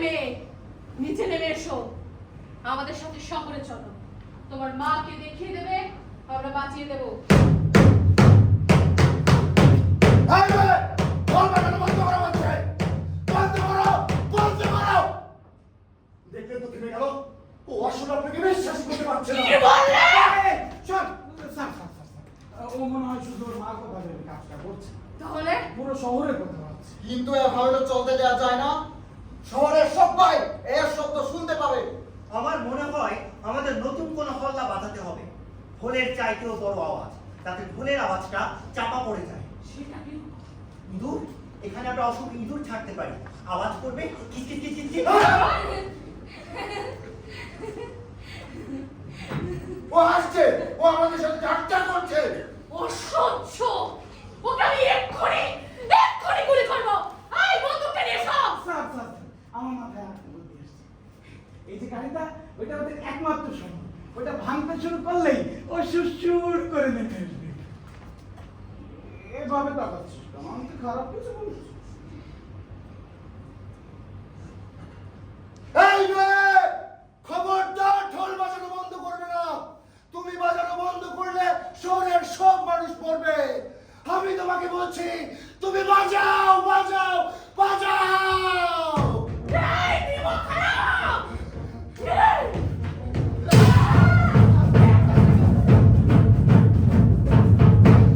মেয়ে, নিচে নেমে এসো, আমাদের সাথে শহরে চলো। তোমার মাকে দেখিয়ে দেবে, আমরা বাঁচিয়ে দেবো। দেখলে তো থেমে গেল। ও আসলে আপনাকে বিশ্বাস করতে পারছে না। কি বললে? ও মনে হয় শুধু ওর মার কথা ভেবে কাজটা করছে, তাহলে পুরো শহরের কথা ভাবছে। কিন্তু এভাবে তো চলতে দেওয়া যায় না। শহরের সবাই এর শব্দ শুনতে পাবে। আমার মনে হয় আমাদের নতুন কোনো হল্লা বাঁধাতে হবে, ঢোলের চাইতেও বড় আওয়াজ, যাতে ঢোলের আওয়াজটা চাপা পড়ে যায়। সেটা কি? ইঁদুর, এখানে আমরা অসংখ্য ইঁদুর ছাড়তে পারি, আওয়াজ করবে কিচকিচ কিচকিচ। ও হাসছে, ও আমাদের সাথে ঠাট্টা করছে। অসহ্য! ওকে আমি এক্ষুনি গুলি করবো। এই বন্দুকটা নিয়ে এসো। স্যার, আমার মাথায় আর বুদ্ধি এসেছে। এই যে গাড়িটা, ওইটা ওদের একমাত্র সম্ভব। ওইটা ভাঙতে শুরু করলেই ও সুর করে নেমে আসবে। এভাবে তাকাচ্ছিস কেন? আমি তো খারাপ কিছু বলছি। এই মেয়ে, খবরদার ঢোল বাজানো বন্ধ করবে না। তুমি বাজানো বন্ধ করলে শহরের সব মানুষ পড়বে। আমি তোমাকে বলছি, তুমি বাজাও বাজাও বাজাও। এই বিমল খারাপ!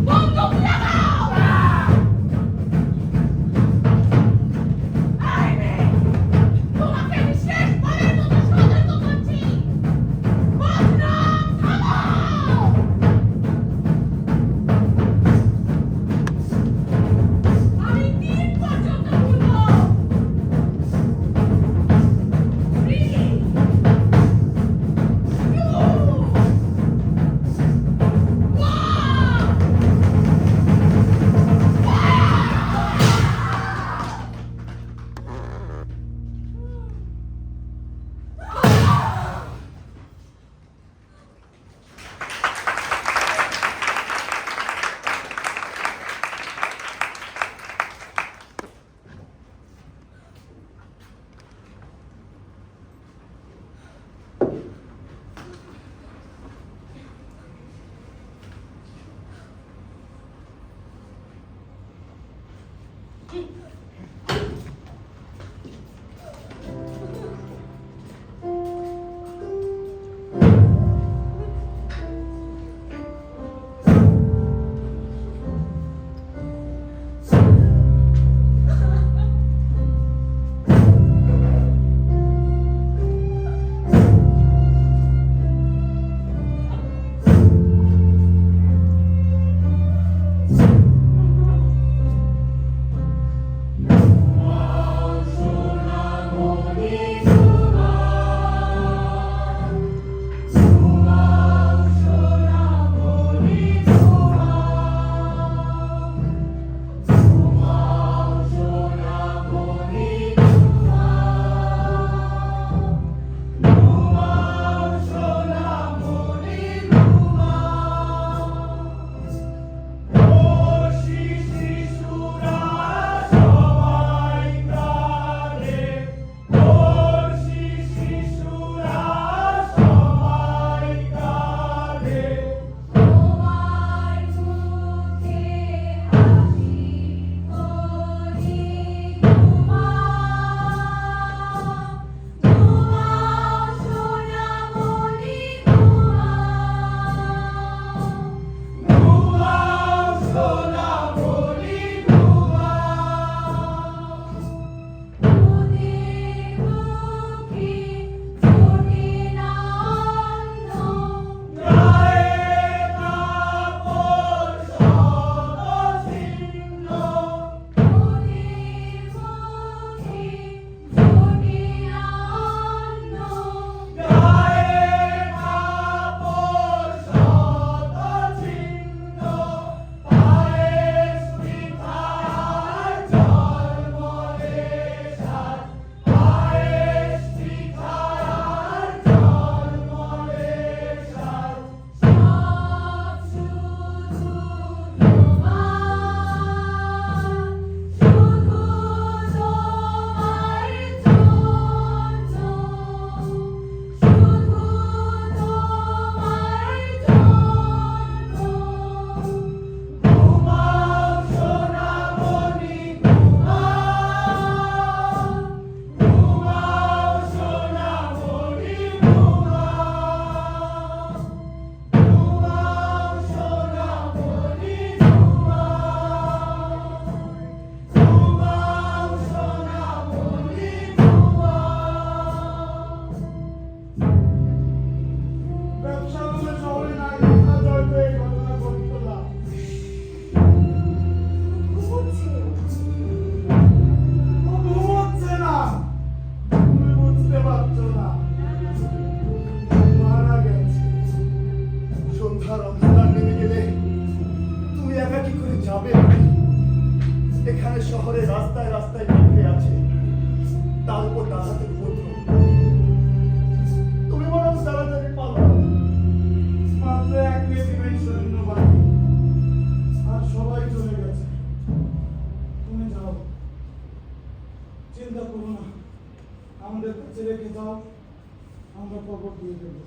বন্দুক লাগাও! চিন্তা করো না, আমাদের কাছে রেখে দাও, আমরা কবর দিয়ে দেবো।